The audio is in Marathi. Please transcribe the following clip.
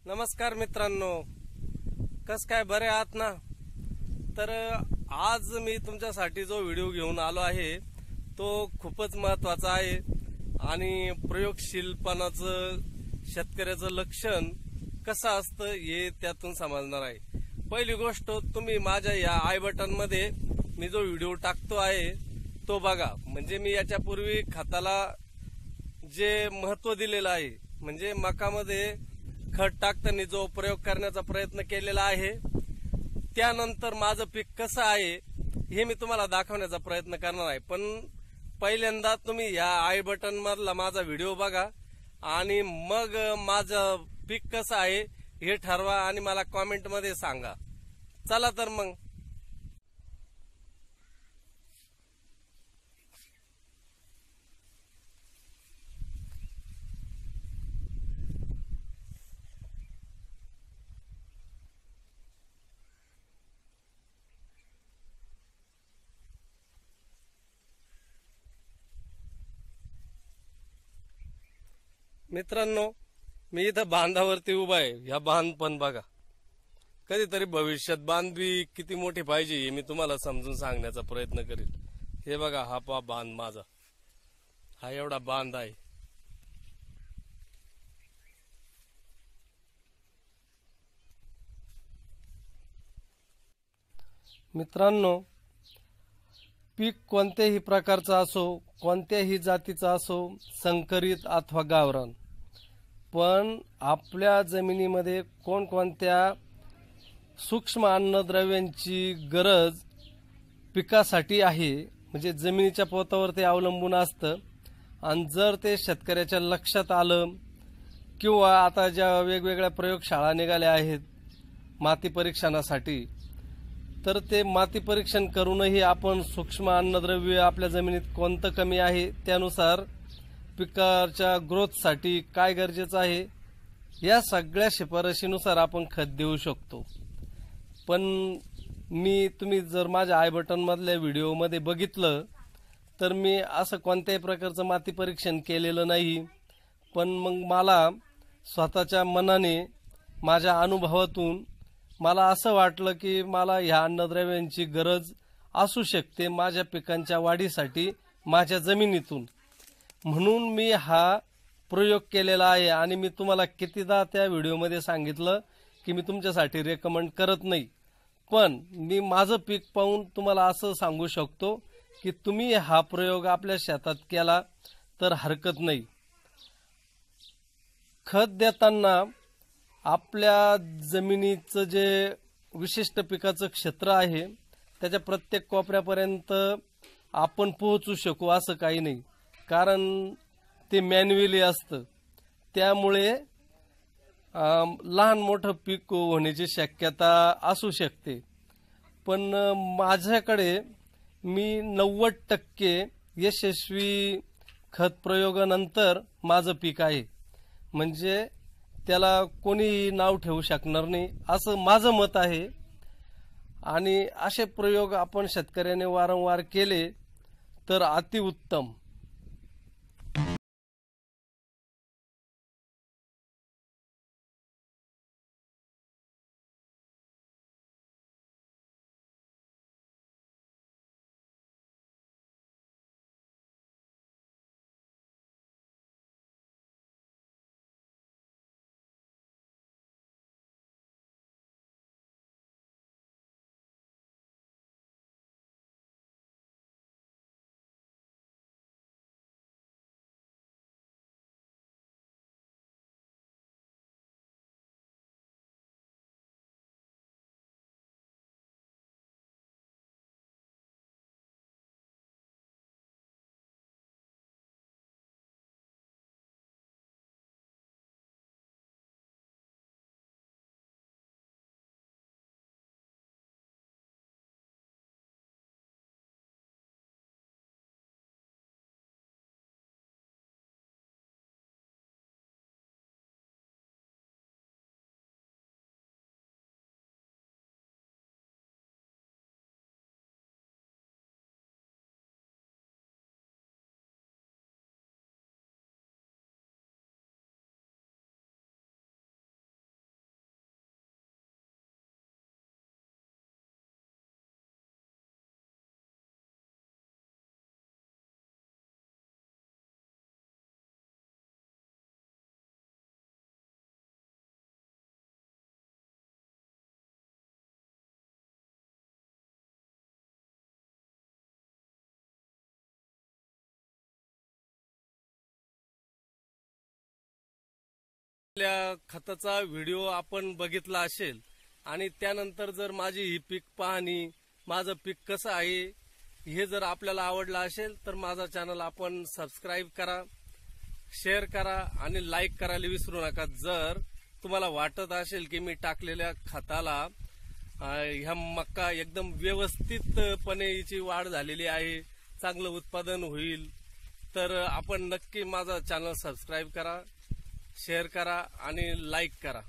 नमस्कार मित्रांनो, कस काय बरे आहात ना? तर आज मी तुमच्यासाठी जो व्हिडिओ घेऊन आलो आहे तो खूपच महत्त्वाचा आहे आणि प्रयोगशीलपणाचं शेतकऱ्याचं लक्षण कसं असतं हे त्यातून समजणार आहे। पहिली गोष्ट, तुम्ही माझ्या या आय बटन मध्ये मी जो व्हिडिओ टाकतो आहे तो बघा। म्हणजे मी याच्यापूर्वी खताला जे महत्त्व दिलेलं आहे, म्हणजे मकामध्ये खत टाकताना जो प्रयोग करण्याचा प्रयत्न केलेला आहे, त्यानंतर माझं पीक कसं आहे हे मी तुम्हाला दाखवण्याचा प्रयत्न करणार आहे। पण पहिल्यांदा तुम्ही या आय बटन मधला माझा व्हिडिओ बघा आणि मग माझं पीक कसं आहे हे ठरवा आणि मला कमेंट मध्ये सांगा। चला तर मग मित्रांनो, मी इथं बांधावरती उभा आहे। ह्या बांध पण बघा, कधीतरी भविष्यात बांध बी किती मोठी पाहिजे हे मी तुम्हाला समजून सांगण्याचा प्रयत्न करेल। हे बघा, हा पा बांध माझा, हा एवढा बांध आहे। मित्रांनो, पीक कोणत्याही प्रकारचा असो, कोणत्याही जातीचा असो, संकरित अथवा गावरान, पण आपल्या जमिनीमध्ये कोणकोणत्या सूक्ष्म अन्नद्रव्यांची गरज पिकासाठी आहे, म्हणजे जमिनीच्या पोतावर ते अवलंबून असतं। आणि जर ते शेतकऱ्याच्या लक्षात आलं, किंवा आता ज्या वेगवेगळ्या प्रयोगशाळा निघाल्या आहेत माती परीक्षणासाठी, तर ते माती परीक्षण करूनही आपण सूक्ष्म अन्नद्रव्य आपल्या जमिनीत कोणतं कमी आहे त्यानुसार पिकाच्या ग्रोथसाठी काय गरजेचं आहे या सगळ्या शिफारशीनुसार आपण खत देऊ शकतो। पण तुम्ही जर माझ्या आय बटन मधल्या व्हिडिओमध्ये बघितलं तर मी असं कोणत्याही प्रकारचं माती परीक्षण केलेलं नाही। पण मग मला स्वतःच्या मनाने, माझ्या अनुभवातून मला असं वाटलं की मला ह्या अन्नद्रव्यांची गरज असू शकते माझ्या पिकांच्या वाढीसाठी माझ्या जमिनीतून, म्हणून मी हा प्रयोग केलेला आहे। आणि मी तुम्हाला कितीदा त्या व्हिडिओमध्ये सांगितलं की मी तुमच्यासाठी रेकमेंड करत नाही, पण मी माझं पीक पाहून तुम्हाला असं सांगू शकतो की तुम्ही हा प्रयोग आपल्या शेतात केला तर हरकत नाही। खत देताना आपल्या जमिनीचं जे विशिष्ट पिकाचं क्षेत्र आहे त्याच्या प्रत्येक कोपऱ्यापर्यंत आपण पोहोचू शकू असं काही नाही, कारण ते मॅन्युअली असतं। त्यामुळे लहान मोठं पीक होण्याची शक्यता असू शकते। पण माझ्याकडे मी 90% यशस्वी खत प्रयोगानंतर माझं पीक आहे, म्हणजे त्याला कोणी नाव ठेवू शकणार नाही असं माझं मत आहे। आणि असे प्रयोग आपण शेतकऱ्याने वारंवार केले तर अतिउत्तम। आपल्या खताचा व्हिडिओ आपण बघितला असेल आणि त्यानंतर जर माझी ही पीक पाहणी, माझं पीक कसं आहे हे जर आपल्याला आवडलं असेल तर माझा चॅनल आपण सबस्क्राईब करा, शेअर करा आणि लाईक करायला विसरू नका। जर तुम्हाला वाटत असेल की मी टाकलेल्या खताला ह्या मक्का एकदम व्यवस्थितपणे याची वाढ झालेली आहे, चांगलं उत्पादन होईल, तर आपण नक्की माझा चॅनल सबस्क्राईब करा, शेअर करा आणि लाईक करा।